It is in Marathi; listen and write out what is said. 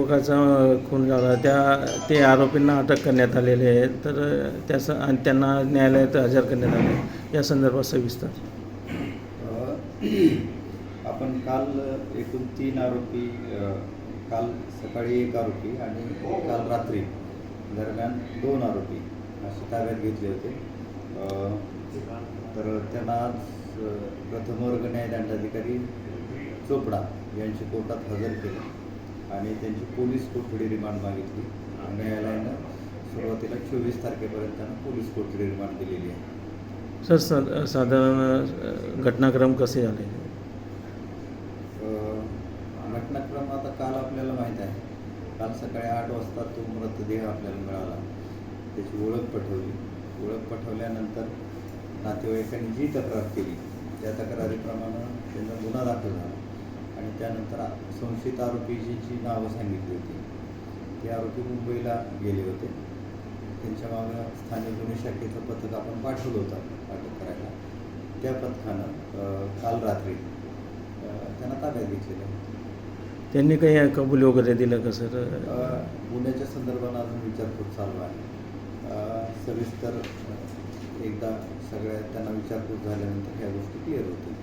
युवकाचा खून झाला ते आरोपींना अटक करण्यात आलेले आहे, तर आणि त्यांना न्यायालयात हजर करण्यात आले या संदर्भात सविस्तर. आपण काल एकूण 3 आरोपी, काल सकाळी 1 आरोपी आणि काल रात्री दरम्यान 2 आरोपी असे ताब्यात घेतले होते. तर त्यांना आज प्रथम वर्ग न्यायदंडाधिकारी चोपडा यांची कोर्टात हजर केले आणि त्यांची पोलीस कोठडी रिमांड मागितली. न्यायालयानं सुरुवातीला 24 तारखेपर्यंत त्यांना पोलीस कोठडी रिमांड दिलेली आहे. सर, साधारण घटनाक्रम कसे झाले? घटनाक्रम आता काल आपल्याला माहीत आहे. काल सकाळी 8 वाजता तो मृतदेह आपल्याला मिळाला. त्याची ओळख पटवल्यानंतर नातेवाईकांनी जी तक्रार केली त्या तक्रारीप्रमाणे त्यांचा गुन्हा दाखल झाला आणि त्यानंतर संशयित आरोपीची जी नावं सांगितली होती ते आरोपी मुंबईला गेले होते. त्यांच्या मागं स्थानिक गुन्हे शाखेचं पथक आपण पाठवलं होतं अटक करायला. त्या पथकानं काल रात्री त्यांना ताब्यात घेतलेलं आहे. त्यांनी काही कबुली वगैरे दिलं का सर? गुन्ह्याच्या संदर्भात अजून विचारपूस चालू आहे. सविस्तर एकदा सगळ्या त्यांना विचारपूस झाल्यानंतर ह्या गोष्टी क्लिअर होतील.